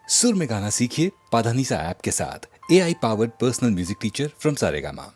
सुर में गाना सीखिए पाधानीसा ऐप के साथ। AI powered personal music teacher from Saregama.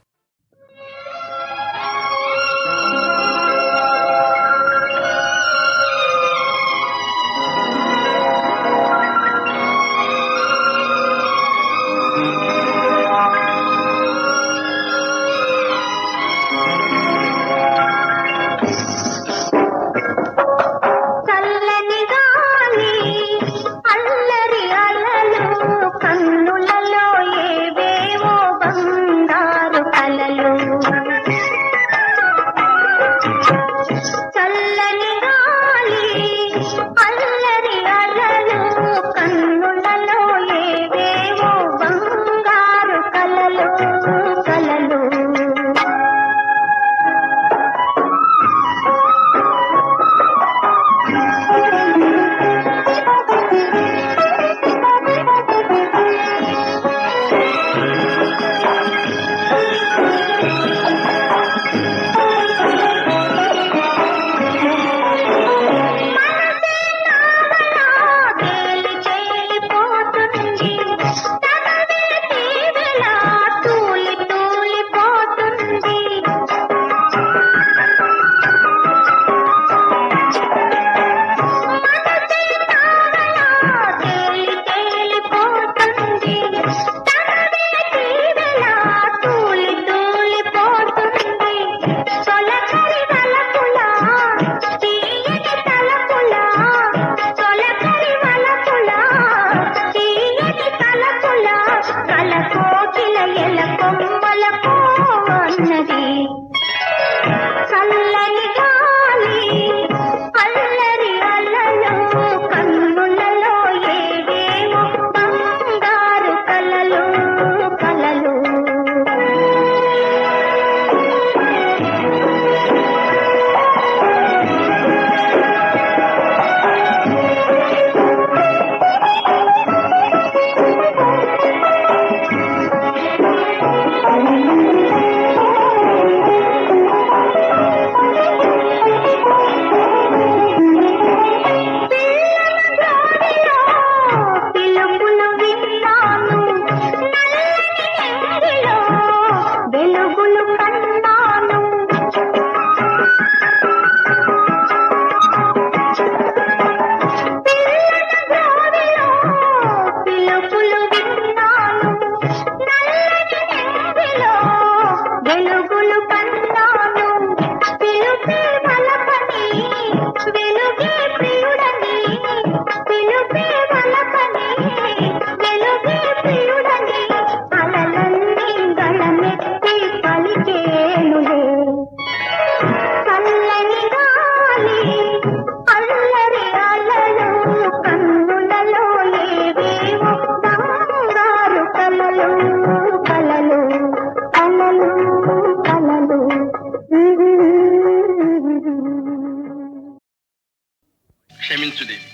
క్షమించుదేవి,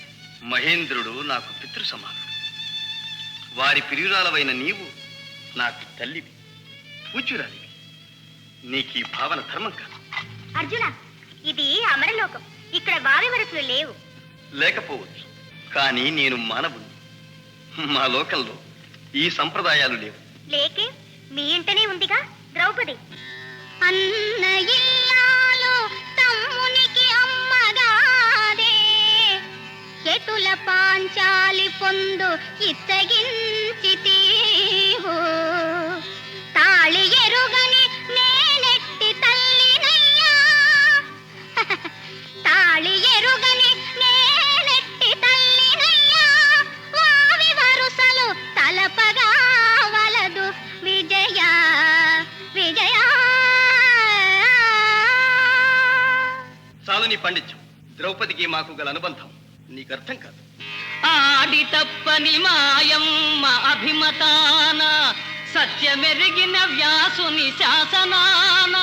మహేంద్రుడు నాకు పితృ సమానుడు. వారి ప్రియురాలవైన నీవు నాకు తల్లివి, పూజ్యురాలివి. నీకీ భావన ధర్మం కాదు. అర్జున, ఇది అమరలోకం. ఇక్కడ వావి వరసలు లేవు. లేకపోవచ్చు, కానీ నేను మానవుని. మా లోకంలో ఈ సంప్రదాయాలు లేవు. లేకే మీ ఇంటనే ఉందిగా ద్రౌపది. అన్నయిల్లాలో తమ్మునికి అమ్మగాదే, ఎటుల పాంచాలి పొందు ఇచ్చగించితీవు. తాళి ఎరుగని నేనెట్టి తల్లినయ్యా, తాళి ఎరుగని నేనెట్టి తల్లినయ్యా. వావి వరుసలు తలపగా వలదు విజయ విజయ. చాలు నీ పండిత్యం. ద్రౌపదికి మాకు గల అనుబంధం నీకు అర్థం కాదు. ఆడి తప్పని మాయమ్మ అభిమతాన, సత్యమెరిగిన వ్యాసుని శాసనాన,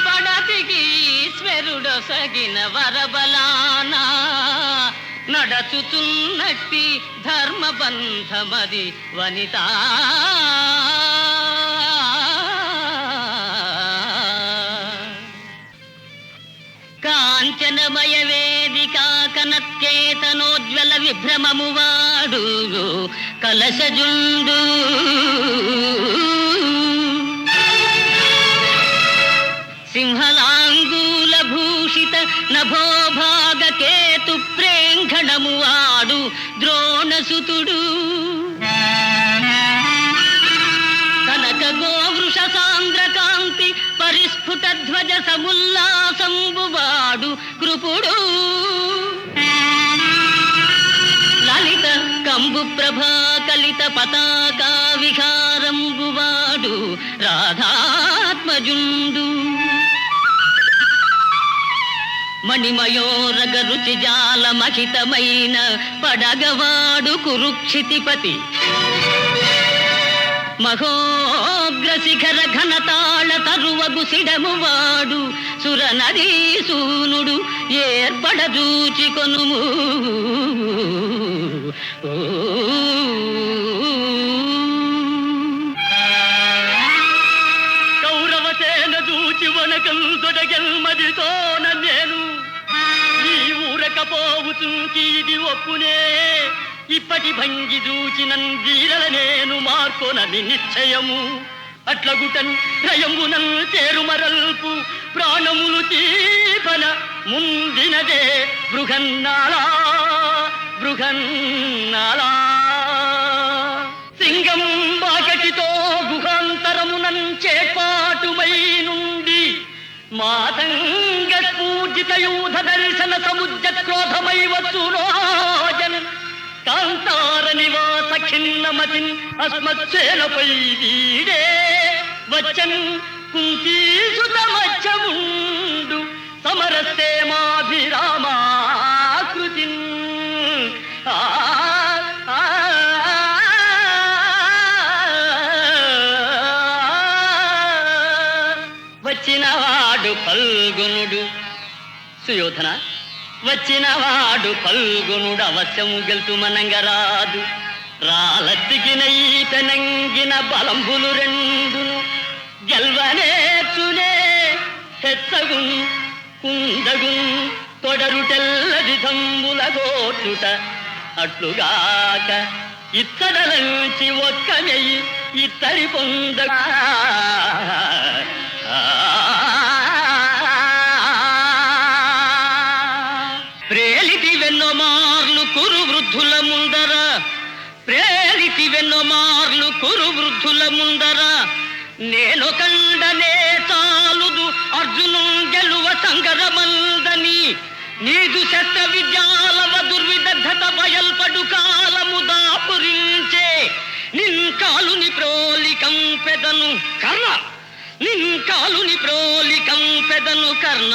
పడతికి ఈశ్వరుడొసగిన వరబలాన, నడచుతున్నట్టి ధర్మబంధమది వనిత. కాంచనమయ వేదికా కనత్కేతనోజ్వల విభ్రమము వాడు కలశజుండు. సింహలాంగూల భూషిత నభోభాగ కేతు ప్రేంఘణము వాడు ద్రోణసుతుడు. కనక గోవృష సాంద్రకాంతి పరిస్ఫుట ధ్వజ సముల్లాసంబువాడు కృపుడు. లలిత కంబు ప్రభా కలిత పతాకా విహారంబువాడు రాధాత్మజుండు. మణిమయోరగ రుచి జాల మహితమైన పడగవాడు కురుక్షితిపతి. మహోగ్ర శిఖర ఘనతాళ తరువగు సిడమువాడు సురనదీసూనుడు ఏర్పడజూచి కొనుము. కౌరవసేన చూచి వనకం తొడగెల్మదితోన నేను ఈ ఊరకపోవుచుంకి ఇది ఒప్పునే. ఇప్పటి భంగి దూచినన్ వీరల నేను మార్కొనది నిశ్చయము. అట్లగుటన్ రయమునన్ తేరుమరల్పు ప్రాణములు తీపన ముందినదే బృహన్నాళా బృహన్నాళా. సింగం బాకటితో గుహాంతరమునన్ చేపాటుమై నుండి మాతంగ పూజిత యూధ దర్శన సముద్ర క్రోధమై వచ్చునోజన్. కాంతార నివాస ఖిన్నమతిన్ అస్మత్సేనపై వీడే వచ్చన్ కుంతీసుత మధ్యముండు సమరసేమాభిరామాకృతిన్. వచ్చినవాడు ఫల్గునుడు. సుయోధన, వచ్చినవాడు ఫల్గునుడు అవశ్యము గెలుతు మనంగరాదు. రాలత్తికినై పెనంగిన బలంబులు రెండును గెల్వనేచునే. హెచ్చగున్ కుందగున్ తొడరుటెల్లది తంబుల గోటుట. అట్లుగాక ఇత్తడలంచి ఒక్కమెయి ఇత్తడి పొంద. ప్రేలితి వెన్నో మార్లు కురు వృద్ధుల ముందర, ప్రేలితి వెన్నో మార్లు కురు వృద్ధుల ముందర. నేను కండనే చాలుదు అర్జును గెలువ సంగరమందని. నీదు శస్త్ర విద్యాలవ దుర్విదగ్ధత బయల్పడు కాలము దాపురించే. నిన్కాలుని ప్రోలికం పెదను కర్ణ, నిన్కాలుని ప్రోలికం పెదను కర్ణ.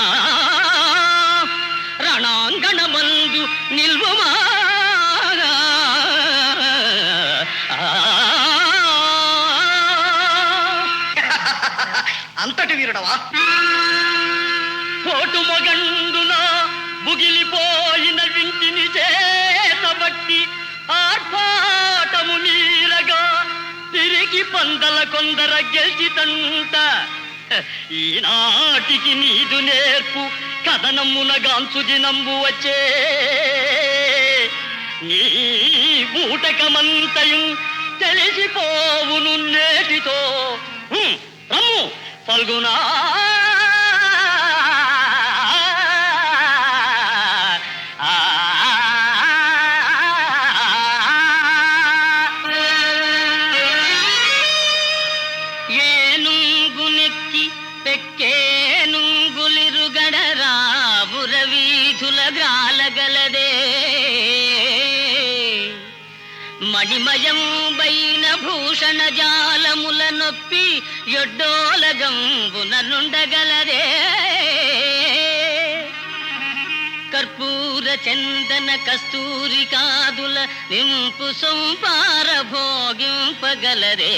రణాంగణమందు నిల్వమా అంతటి వీరుడవా? పోటు మొగండున బుగిలిపోయిన వింటిని చేతబట్టి ఆర్భాటము మీరగా తిరిగి పందల కొందర గెలిచితంట. ఈనాటికి నీదు నేర్పు కథనమునగాంచు దినంబు వచ్చే. నీ బూటకమంతయు తెలిసిపోవును నేటితో. రమ్ము ఫల్గునా. ఏనుంగునెక్కి పెక్కేనుంగులిరుగడరాబుర వీధుల గ్రాలగలదే. మణిమయం బైన భూషణ జాలముల నొప్పి యొడ్డోలగంబున నుండగలదే. కర్పూర చందన కస్తూరి కాదుల నింపు సొంపార భోగింపగలరే.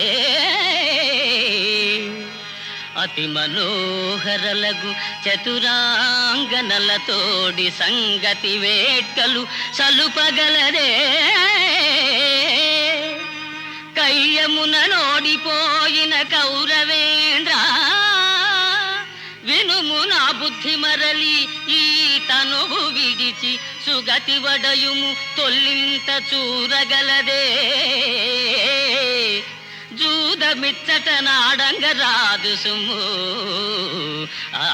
అతి మనోహరలగు చతురాంగనలతోడి సంగతి వేట్కలు సలుపగలరే. కయ్యమున నోడిపోయిన కౌరవేంద్ర, వినుము నా బుద్ధి మరలి ఈ తనువు విడిచి సుగ గతి వడయుము తొల్లింత చూరగలదే జూదమిచ్చట నాడంగ రాదు సుము ఆ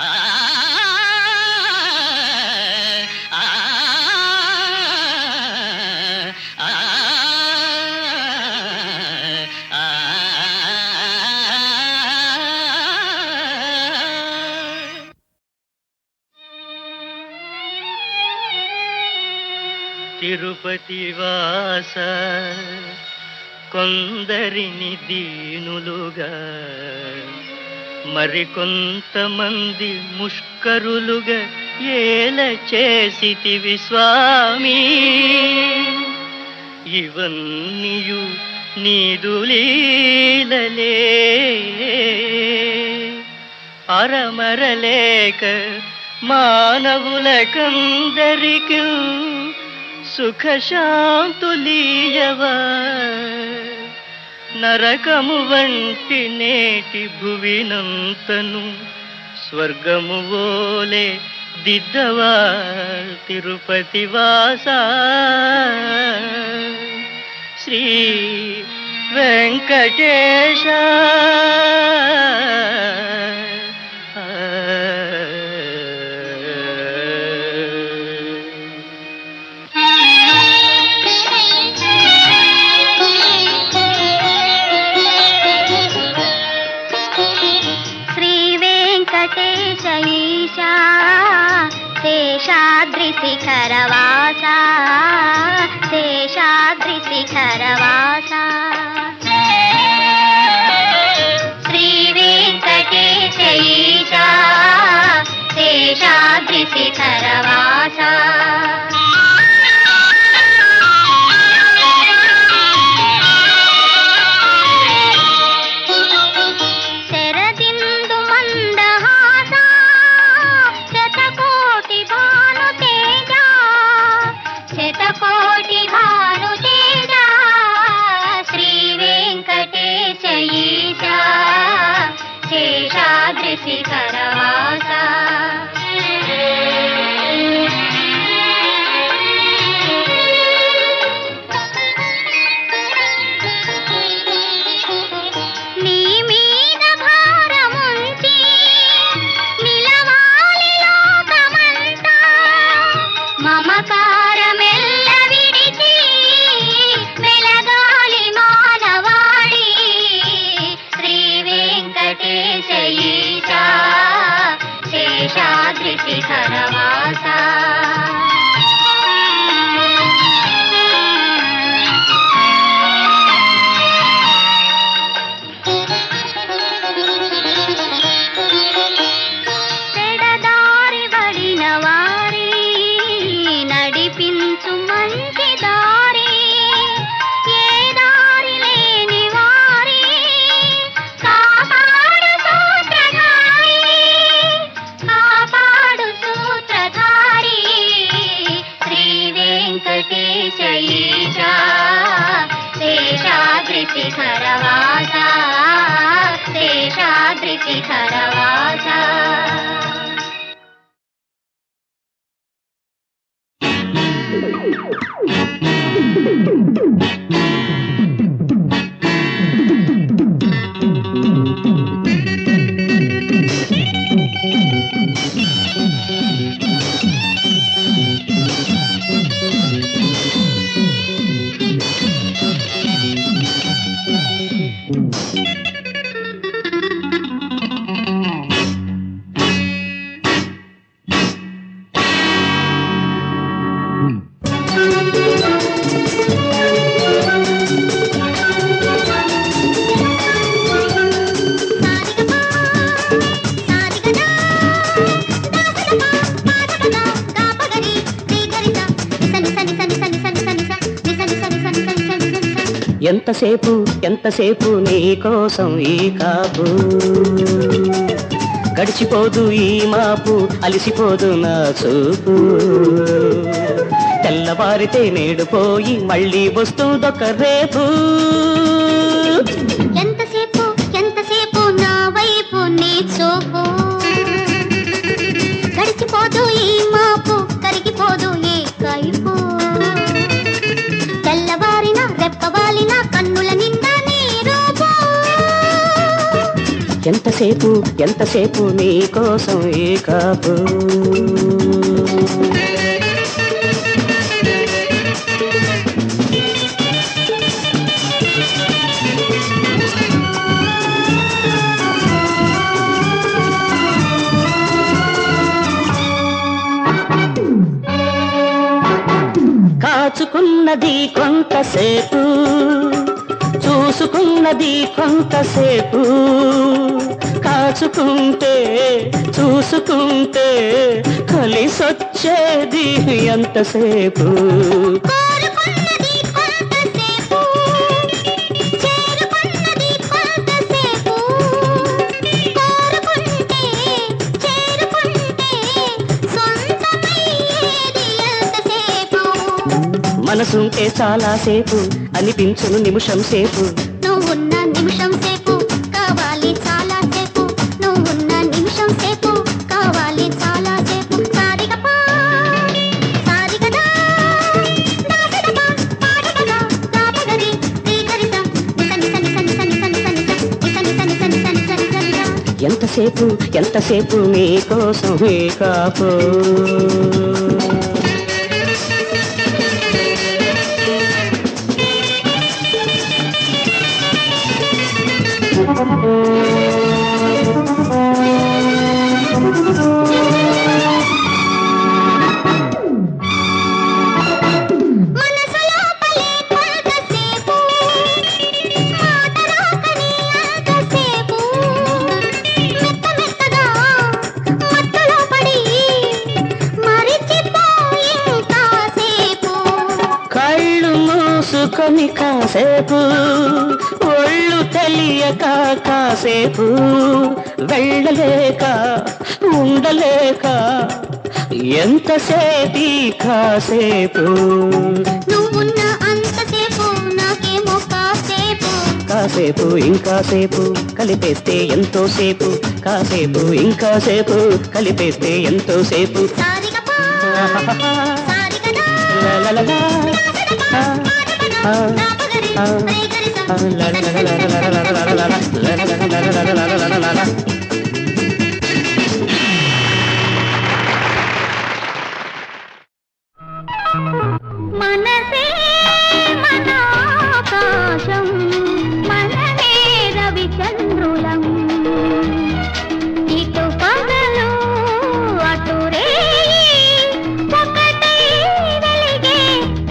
తిరుపతి వాస కొందరిని దీనులుగా మరికొంతమంది ముష్కరులుగా ఏల చేసితివి స్వామి ఇవన్నీయు నీదు లీలలే అరమరలేక మానవులకందరికీ సుఖశాంతులీయవా నరకము వంటి నేటి భువినంతను స్వర్గము వోలే దిద్దవా తిరుపతి వాసా శ్రీ వెంకటేశ శేషాద్రిశిఖరవాసా శేషాద్రిశిఖరవాసా శ్రీ వెంకటేశ ఈశా శేషాద్రిశిఖరవాసా శేషాద్రిశిఖరవాసా నీ మీద భారముంచి నిలవాలి లోకమంతా మమకారమెల్ల విడిచి వెలగాలి మానవాళి శ్రీ వెంకటేశ ఈశా శేషాద్రిశిఖరవాసా పెడదారి పడిన వారి నడిపించు మంచి దారి ఏ దారి లేని వారి కాపాడు సూత్రధారి శ్రీ వెంకటేశ ఈశా శేషాద్రిశిఖరవాసా శేషాద్రిశిఖరవాసా ఎంతసేపు ఎంతసేపు నీ కోసం ఈ కాపు గడిచిపోదు ఈ మాపు అలిసిపోదు నా చూపు తెల్లవారితే నేడు పోయి మళ్ళీ వస్తుందొక రేపు ఎంతసేపు ఎంతసేపు నా వైపు నీ చూపు గడిచిపోదు ఈ మాపు కరిగిపోదు ఏ కైపు ఎంతసేపు ఎంతసేపు నీ కోసం ఈ కాపు. కాచుకున్నది కొంతసేపు, చూసుకున్నది కొంతసేపు, కాచుకుంటే చూసుకుంటే కలిసొచ్చేది ఎంతసేపు. మనసుంటే చాలా సేపు అనిపించును నిమిషం సేపు. నువ్వున్న నిమిషం సేపు కావాలి చాలా సేపు, నువ్వున్న నిమిషం సేపు కావాలి చాలా సేపు. సారిగపా సారిగదా దాసగపా పాడగదా దాపగరి శ్రీకరిత నిసని సని సని సని సని సని నిసని సని సని సని సని సని. ఎంతసేపు ఎంతసేపు నీ కోసం ఈ కాపు. కొని కాసేపు ఒళ్ళు తెలియక కాసేపు వెళ్ళలేక ఉండలేక ఎంతసేపు కాసేపు. నువ్వున్న అంతసేపు నాకేమో కాసేపు, కాసేపు ఇంకాసేపు కలిపేస్తే ఎంతో సేపు, కాసేపు ఇంకాసేపు కలిపేస్తే ఎంతో సేపు. సారిగపా సారిగదా లలలలా దాపగరి శ్రీకరిత. మనసే మన ఆకాశం, మనమే రవిచంద్రులం, ఇటు పగలు అటు రేయి ఒకటై వెలిగే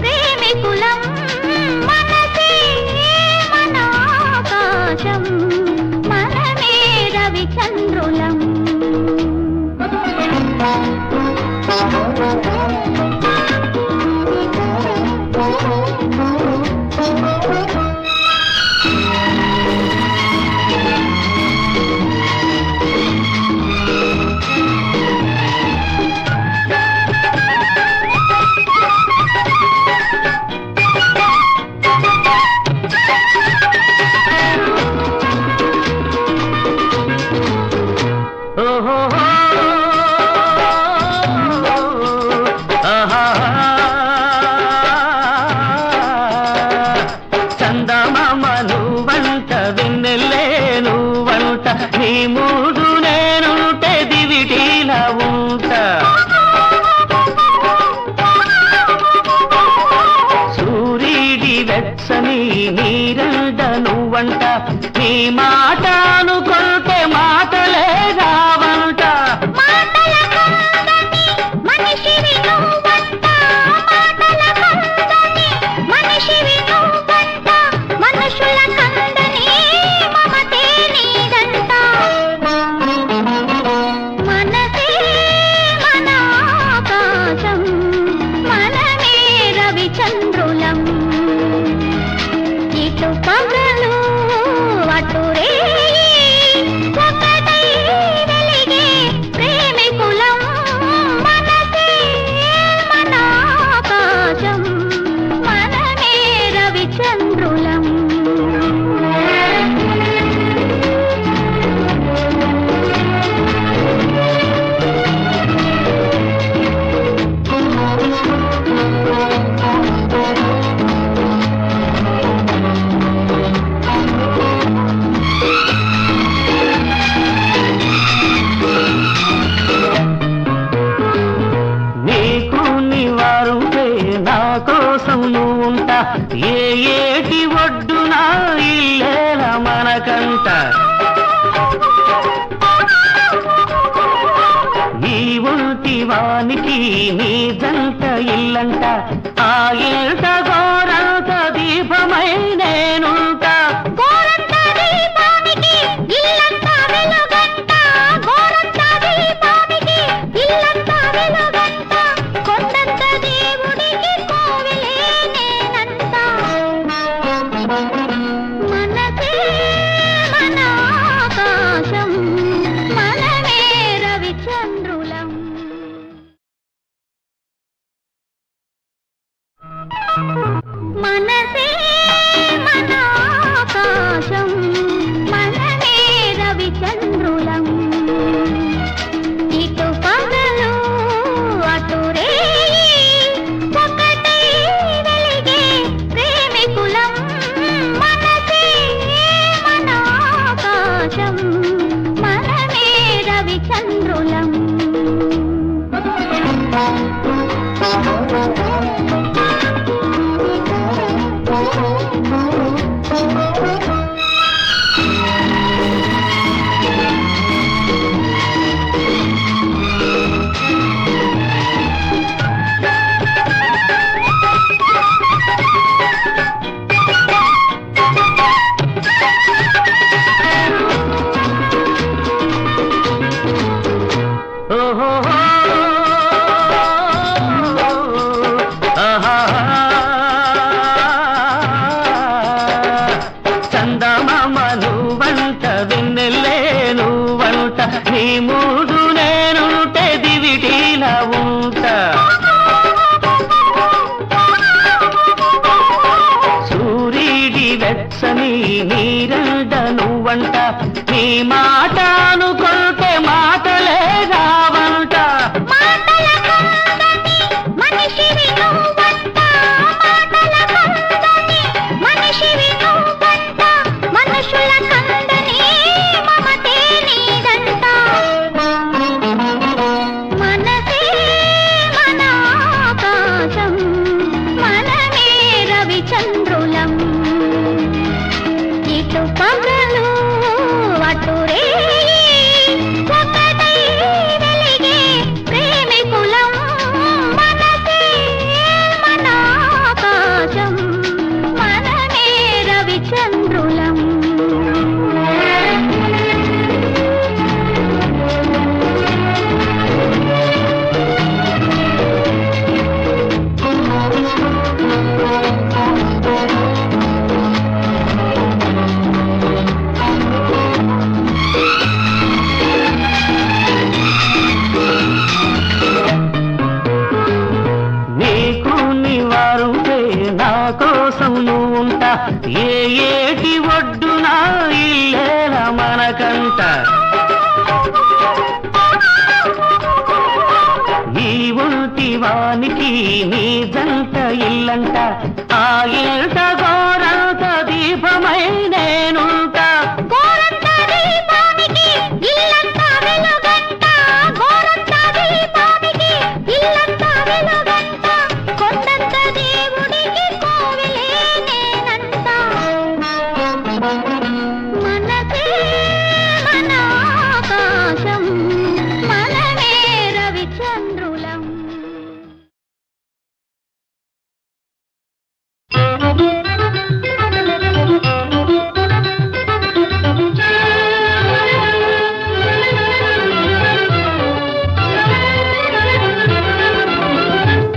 ప్రేమికులం. మనసే మన ఆకాశం, మనమే రవిచంద్రులం. చందమామ నువ్వంట వెన్నెల్లే నువ్వంట, నీ మూడు నేనుంటే దివిటీలా ఉంటా. సూర్యుడి వెచ్చని నీరంట నువ్వంట, నీ మాట అనుకుంటే మాటలే రావంట. మనిషివి నువ్వంట, మాటల కందని మనిషివి నువ్వంట, మనుషుల కందని మమతే నీదంట. మనసే మన ఆకాశం, మనమే రవిచంద్రులం, ఇటు పగలు అటు రే కోసం నువ్వుంటా ఏ ఏటి ఒడ్డున ఇల్లేల మనకంట ఈ ఒంటి వానికి నీ జంట ఇల్లంట ఆ ఇంట గోరంత దీపమై నేనుంటా గోరంత దీపానికి ఇల్లంతా వెలుగంట గోరంత దీపానికి ఇల్లంతా వెలుగంట కొండంత దేవుడికి కోవిలే నేనంట మనసే మన ఆకాశం మనమే రవిచంద్రులం మనసే మన ఆకాశం మనమే రవిచంద్రులం ఇటు పగలు అటు రేయి ఒకటై వెలిగే ప్రేమికులం మనసే మన ఆకాశం మనమే రవిచంద్రులం చందమామ నువ్వంట వెన్నెల్లే నువ్వంట నీ మూడు నేనుంటే దివిటీలా ఉంటా సూర్యుడి వెచ్చని నీరంట నువ్వంట నీ మాట అనుకుంటే మాటలే రావంట మాటల కందని మనిషివి నువ్వంట మాటల కందని మనిషివి నువ్వంట మనుషుల కందని మమతే నీదంట మనసే మన ఆకాశం మనమే రవిచంద్రులం ఇటు పగలు అటు రేయి ఒకటై వెలిగే ప్రేమికులం మనసే మన ఆకాశం మనమే రవిచంద్రులం నీకు నివారుంటే నా కోసం నువ్వుంటా ఏ ఏటి ఒడ్డున ఇల్లేల మనకంట ఈ ఒంటి వానికి నీ జంట ఇల్లంట ఆ ఇంట గోరంత దీపమై నేనుంటా గోరంత దీపానికి ఇల్లంతా వెలుగంట గోరంత దీపానికి ఇల్లంతా వెలుగంట కొండంత దేవుడికి కోవిలే నేనంట మనసే మన ఆకాశం మనమే రవిచంద్రులం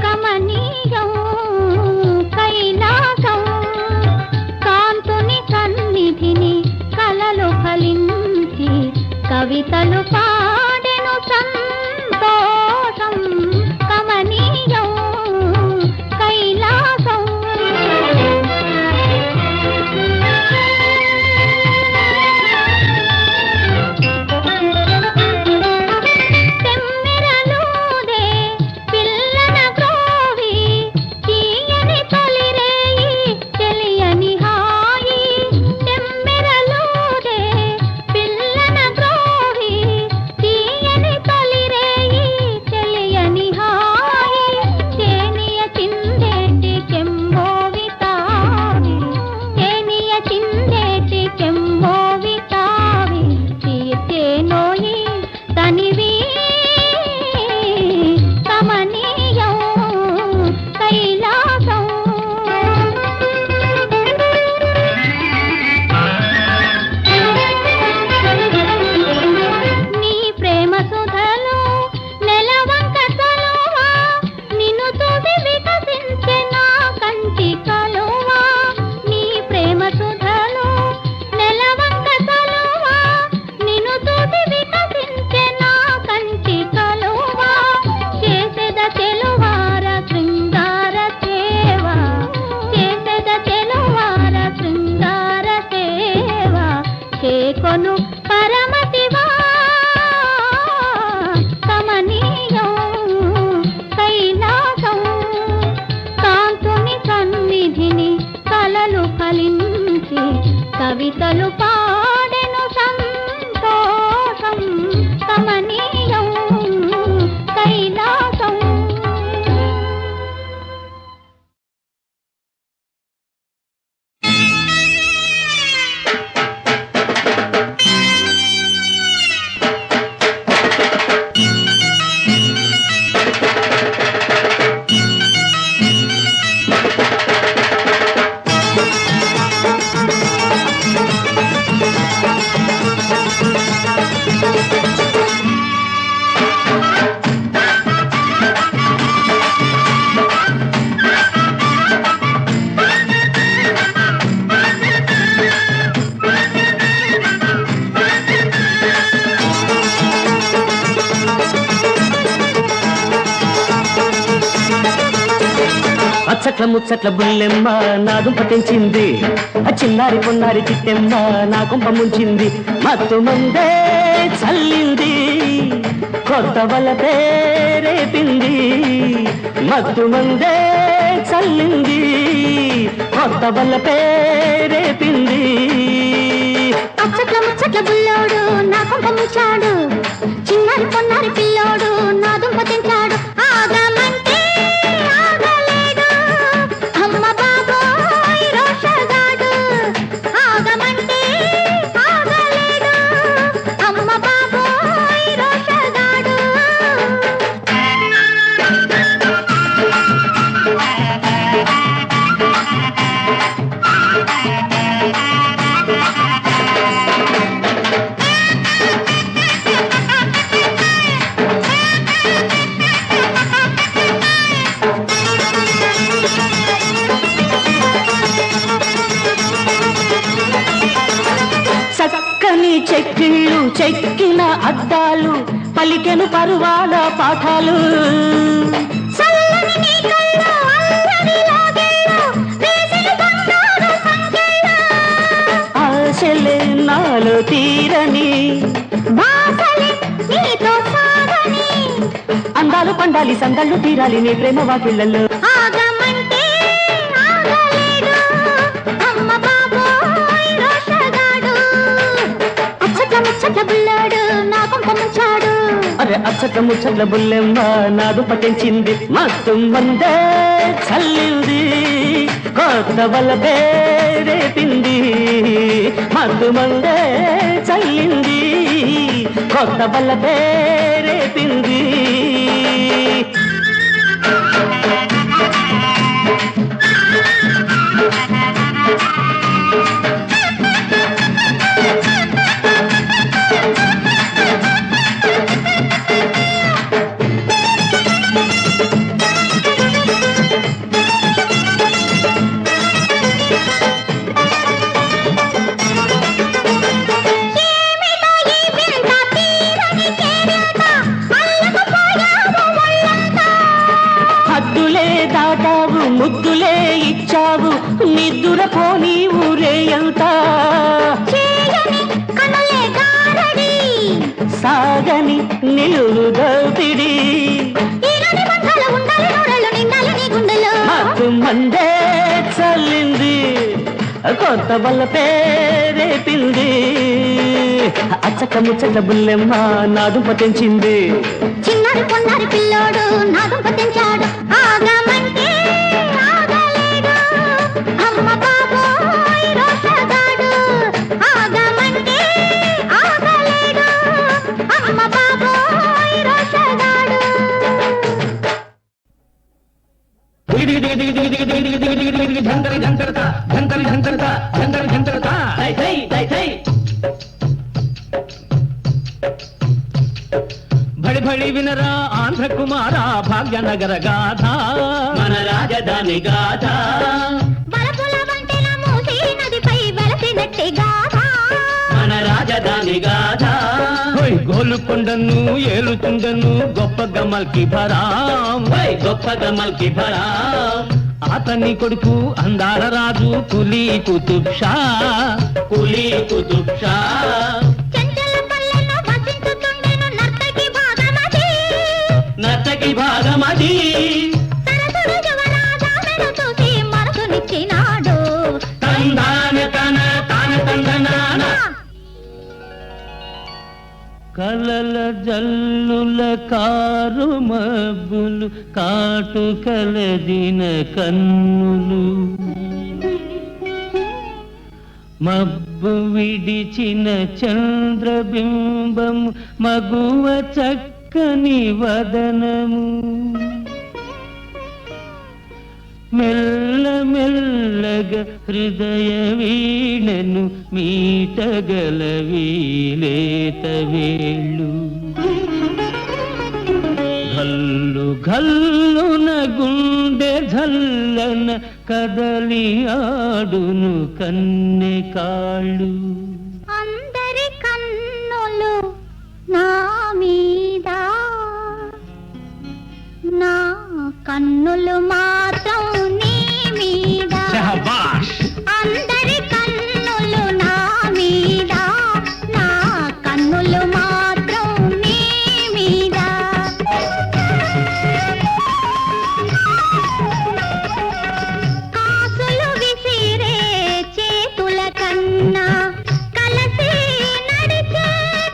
కమనీయం కైలాసం కాంతుని సన్నిధిని కలలు ఫలించి కవితలు పాడెను సంతోషం కమనీయం కైలాసం తెమ్మెరలూదే పిల్లన గ్రోవి తీయని తొలిరేయి తెలియని హాయి తెమ్మెరలూదే పిల్లన గ్రోవి కవితలు పాడెను సంతోషం కమనీయం కైలాసం. అచ్చట్ల ముచ్చట్ల బుల్లెమ్మ నా దుంప తెంచింది, ఆ చిన్నారి పొన్నారి చిట్టెమ్మ నా కొంప ముంచింది. మత్తు మందే చల్లింది, కొత్త వల పేరేపింది. మత్తు మందే చల్లింది, కొత్త వల పేరేపింది. అచ్చట్ల ముచ్చట్ల బుల్లోడు నా కొంప ముంచాడు, చిన్నారి పొన్నారి పిల్లోడు నా దుంప తెంచాడు. ఆగమంటే ఆగలేడు అమ్మ బాబోయ్ రోషగాడు, ఆగమంటే ఆగలేడు అమ్మ బాబోయ్ రోషగాడు. చక్కని చెక్కిళ్ళు చెక్కిన అద్దాలు పలికెను పరువాల పాఠాలు. చల్లని నీ కళ్ళు అల్లరి లాగేళ్ళు వేసిన బంగారు సంకెళ్ళు, ఆశలే నాలో తీరని బాసలే నీతో సాగని. అందాలు పండాలి సందళ్ళు తీరాలి నీ ప్రేమ వాకిళ్ళల్లో. ఆగమంటే ఆగలేడు అమ్మ బాబోయ్ రోషగాడు, అచ్చట్ల ముచ్చట్ల బుల్లాడు నా కొంప ముంచాడు. అరే అచ్చట్ల ముచ్చట్ల బుల్లెమ్మ నా దుంప తెంచింది, మత్తు మందే చల్లింది, కొత్త వల పేరేపింది. మత్తు మందే చల్లింది, కొత్త వల పేరేపింది. ఏమిటో ఈ వింత తీరని కేరింత, అల్లకపోయావు ఒళ్ళంతా. హద్దులే దాటావు ముద్దులే ఇచ్చావు, నిద్దుర పోనీ ఊరే ఎంత. చేయని కనులే గారడి, సాగని నిలువు దోపిడి, ఈరని బంధాల ఉండాలి నూరెళ్ళు నిండాలి నీ గుండెలో. మత్తు మందే చల్లింది, కొత్త వల్ల పేరేపింది. అచ్చక ముచ్చట్ల బుల్లెమ్మ నా దుంప తెంచింది, చిన్నారి పొన్నారి పిల్లోడు నా దుంప తెంచాడు. ఆగమంటే ఆగలేడు అమ్మ బాబోయ్ రోషగాడు, ఆగమంటే ఆగలేడు అమ్మ బాబోయ్ రోషగాడు. భడి భడి వినరా ఆంధ్ర కుమార భాగ్యనగర గాథ, మన రాజధాని గాథ. బలపుల వంటెన మూసీ నదిపై వెలసినట్టి గాథ, మన రాజధాని గాథ. గోలుకొండను ఏలుతుండను గొప్ప గమల్కి భరాం, గొప్ప గమల్కి భరాం. అతని కొడుకు అందాల రాజు కులీ కుతుబ్ షా, కులీ కుతుబ్ షా. చెంచల పల్లెలో వసించుతుండెను నర్తకి భాగమతి, నర్తకి భాగమతి. సరసుడు యువరాజామెను చూసి మనసునిచ్చినాడు, తందాన తన తాన తంద కలల జల్లుల కారు మబ్బులు కాటుకలదిన కన్నులు మబ్బు విడిచిన చంద్రబింబము మగువ చక్కని వదనము మెల్ల మెల్లగా హృదయ వీణను మీటగలవి లేత వేళ్ళు గల్లు గల్లున గుండె జల్లన కదలి ఆడును కన్నె కాళ్ళు అందరి కన్నులు నా మీద నా కన్నులు మాత్రం నీ మీద అందరి కన్నులు నా మీద నా కన్నులు మాత్రం నీ మీద కాసులు విసిరే చేతుల కన్నా కలసి నడిచే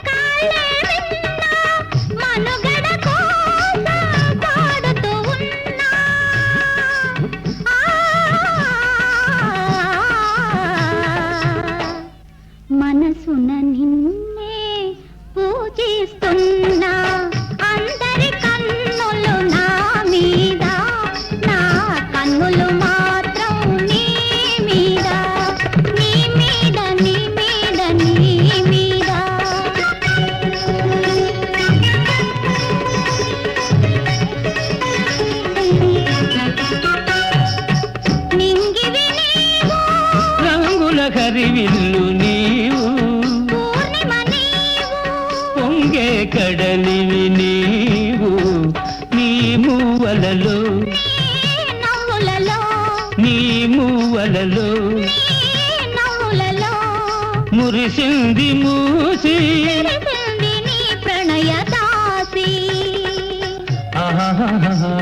కాళ్ళే విన్నా మనుగడ కోసం పాడుతూ ఉన్నా మనసున నిన్నే పూజిస్తున్నా అందరి కన్నులు నా మీద నా కన్నులు మాత్రం నీ మీద నీ మీద నీ మీద నీ మీద నింగివి నీవు రంగుల హరివిల్లు నీవు పూర్ణిమ నీవు పొంగే కడలివి నీవు నీ మూవలలో నవ్వులలో నీ మూవలలో నవ్వులలో మురిసింది మూసి తెలిసింది నీ ప్రణయ దాసి ఆహాహాహా.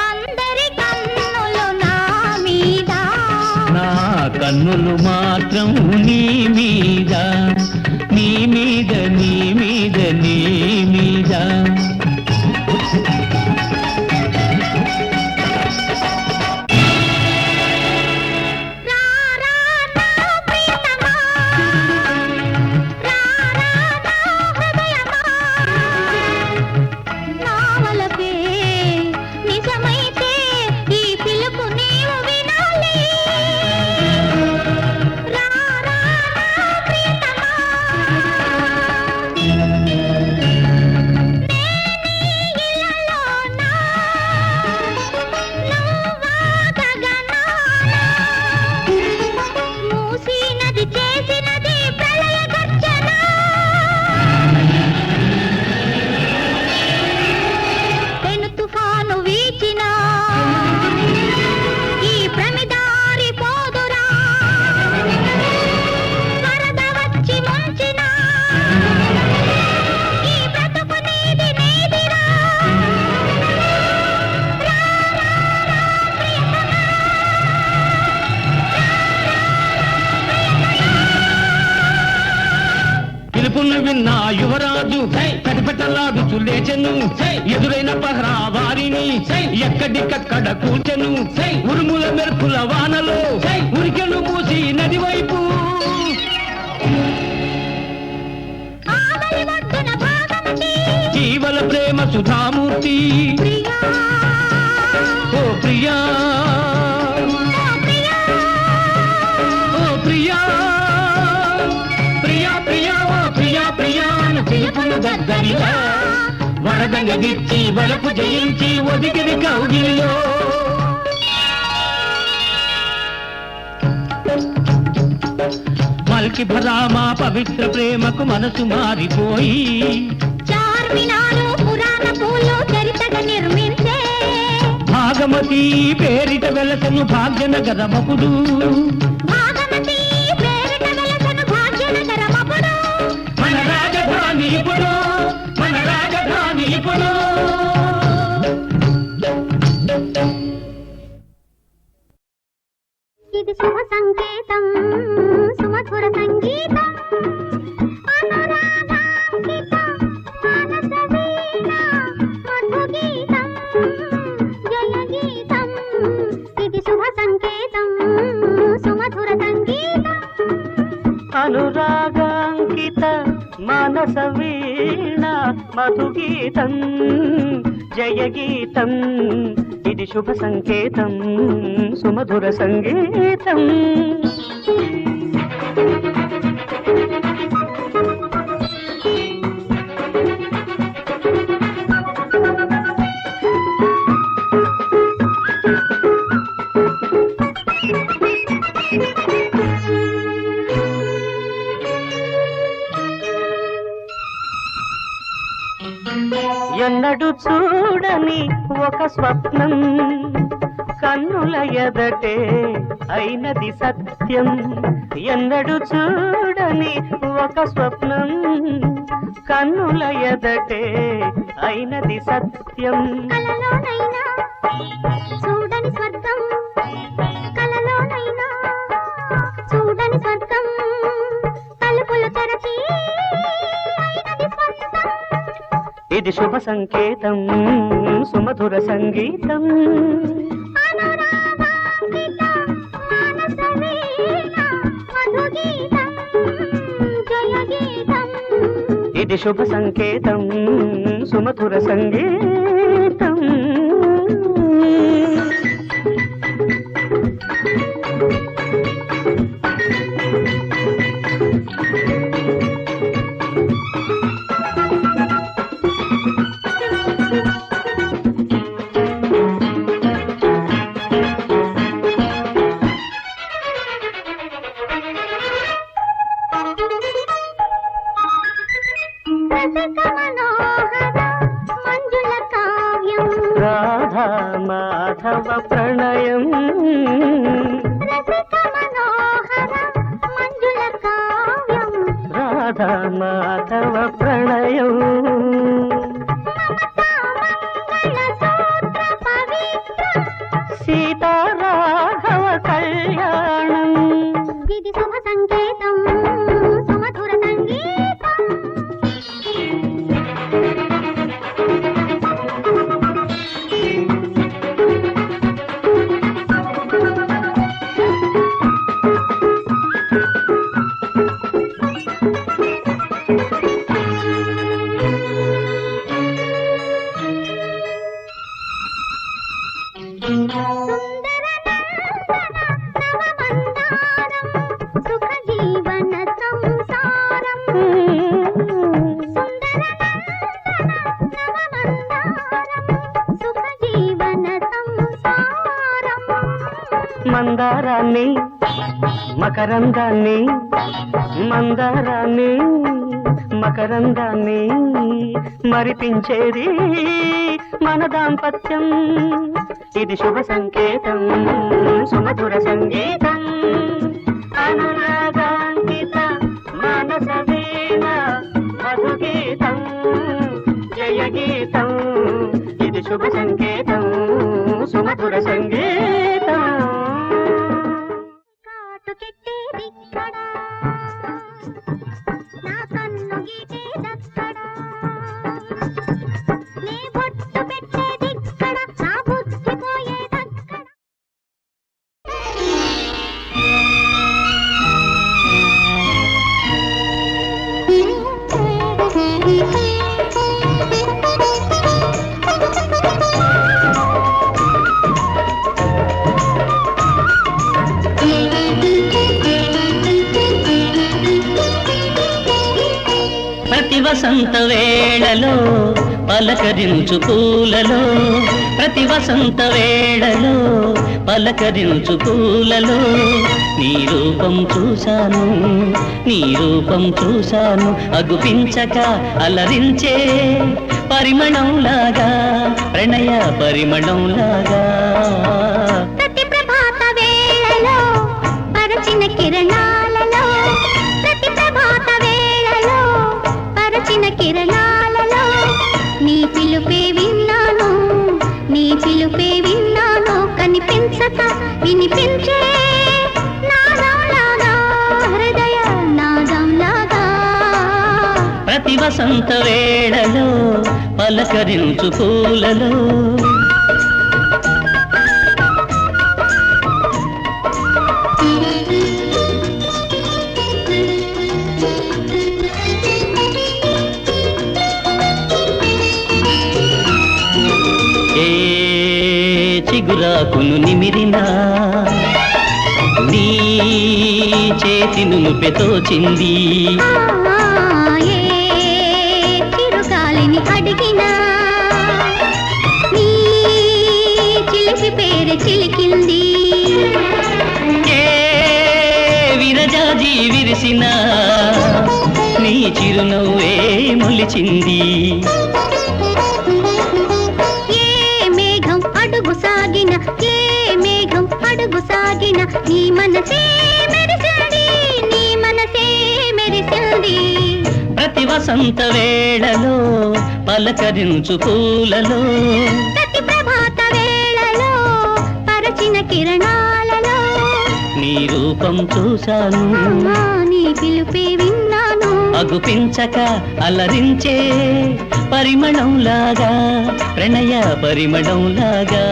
అందరి కన్నులు నా మీద నా కన్నులు మాత్రం నీ మీద నీ మీద నీ మీద నీ మీద రారా నా ప్రియతమా రారా నా హృదయమా నా వలపే నిజమైతే ఈ పిలుపు నీవు వినాలి రారా నా ప్రియతమా ఇళ్ళలోనా నువ్వా గగనాన మూసినది చేసినది ప్రళయ గర్జన పెను తుఫాను వీచినా ఈ ప్రమిదారి పోదురా వరద వచ్చి ముంచినా ఈ బ్రతుకు నీది నీదిరా పిలుపును విన్న యువరాజు కటిపెట్టలాడుచు లేచెను ఎదురైన పహరా వారిని ఎక్కడికక్కడ కూర్చెను ఉరుముల మెరుపుల వానలో ఉరికెను మూసి నది వైపు ఆవలి ఒడ్డున భాగమతి జీవల ప్రేమ సుధామూర్తి ప్రియా ఓ ప్రియా ఓ ప్రియా ఓ ప్రియా ప్రియా ప్రియా ఓ ప్రియా ప్రియా అను పిలుపును దగ్గరగా వరదంగదిచ్చి వలపు జయించి ఒదిగిరి కౌగిలిలో మల్కి భరామా పవిత్ర ప్రేమకు మనసు మారిపోయి చార్మినారు పురాణ పూలు చరితగా నిర్మించే భాగమతి పేరిట వెలసను భాగ్యనగరమపుడు భాగమతి పేరిట వెలసను భాగ్యనగరమపుడు మన రాజధాని ఇప్పుడు మన రాజధాని ఇప్పుడు మానస వీణ మధుగీతం జయగీతం ఇది శుభ సంకేతం సుమధుర సంగీతం ఎన్నడు చూడని ఒక స్వప్నం కన్నుల ఎదటే అయినది సత్యం ఎన్నడు చూడని ఒక స్వప్నం కన్నుల ఎదటే అయినది సత్యం కలలోనైనా చూడని స్వర్గం కలలోనైనా చూడని స్వర్గం తలుపులు తెరచి అయినది స్వర్గం ఇది శుభ సంకేతం సుమధుర సంగీతం అనురాగాంకిత మానస వీణ మధుగీతం జయగీతం ఇది శుభ సంకేతం సుమధుర సంగీతం రసిక మనోహర మంజుల కావ్యం రాధా మాధవ ప్రణయం రసిక మనోహర మంజుల కావ్యం రాధా మాధవ ప్రణయం మమతా మంగళ సూత్ర పవిత్రం సీతారాఘవ కళ్యాణం ఇది శుభ సంకేతం సుమధుర సంగీతం సుందర నందన నవమందారం సుఖ జీవన సంసారం సుందర నందన నవమందారం సుఖ జీవన సంసారం మందారాన్ని మకరందాన్ని మందారాన్ని మకరందాన్ని మరిపించేది మన దాంపత్యం ఇది శుభ సంకేతం సుమధుర సంగీతం అనురాగాంకిత మానస వీణ మధుగీతం జయగీతం ఇది శుభ సంకేతం సుమధుర సంగీతం కాటుకెట్టేదిక్కడ నా కన్ను గీటేదక్కడ నే బొట్టు పెట్టేదిక్కడ నా బుద్ధి పోయేదక్కడ ప్రతి వసంత వేళలో పలకరించు పూలలో ప్రతి వసంత వేళలో పలకరించు పూలలో నీ రూపం చూశాను నీ రూపం చూశాను అగుపించక అలరించే పరిమళంలాగా ప్రణయ పరిమళంలాగా ప్రతి ప్రభాత వేళలో పరచిన కిరణాలలో ప్రతి ప్రభాత వేళలో పరచిన కిరణాలలో నీ పిలుపే విన్నాను నీ పిలుపే విన్నాను కనిపించక వినిపించే నాదంలాగా హృదయ నాదంలాగా ప్రతి వసంత వేళలో పలకరించు పూలలో చిగురాకును నిమిరినా నీ చేతి నునుపెతో చింది ఏ చిరుగాలిని అడిగినా నీ చిలిపి పేరు చిలికింది ఏ విరజాజి విరిసిన నీ చిరునవ్వే మొలిచింది ఏ మేఘం అడుగు సాగిన ఏ మేఘం అడుగు సాగిన నీ మనసే మెరిసింది నీ మనసే మెరిసింది ప్రతి వసంత వేళలో పలకరించు పూలలో ప్రతి ప్రభాత వేళలో పరచిన కిరణాలలో నీ రూపం చూశాను అమ్మా నీ పిలుపే విన్నాను అగుపించక అలరించే పరిమళంలాగా ప్రణయ పరిమళంలాగా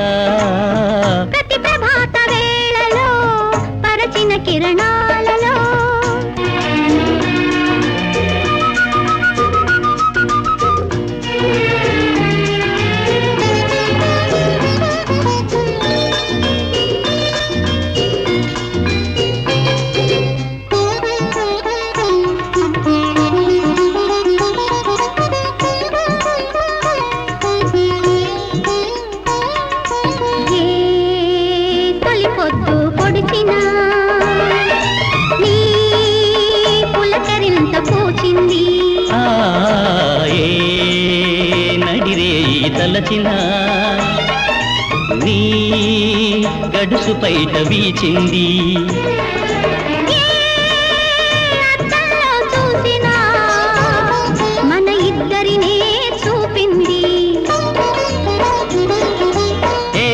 ప్రతి ప్రభాత వేళలో పరచిన కిరణాలలో పొద్దు పొడిచినా నీ పులకరింత పూచింది ఏ నడిరే తలచిన నీ గడుసు పైట వీచింది అద్దంలో చూసినా మన ఇద్దరినే చూపింది ఏ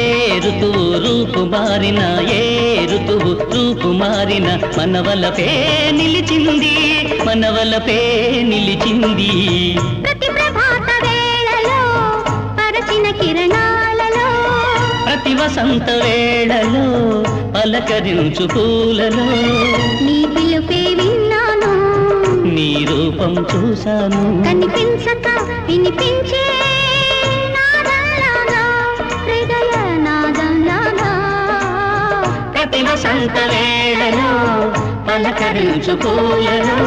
ఋతువు రూపు మారిన ఏ ఋతువు రూపు మారిన మనవలపే నిలిచింది మనవలపే నిలిచింది ప్రతి ప్రభాత వేళలో పరచిన కిరణాలలో ప్రతి వసంత వేళలో పలకరించు పూలలో నీ పిలుపే విన్నాను నీ రూపం చూశాను కనిపించక వినిపించే నాదంలాగా హృదయ నాదంలాగా ప్రతి వసంత వేళలో పలకరించు పూలలో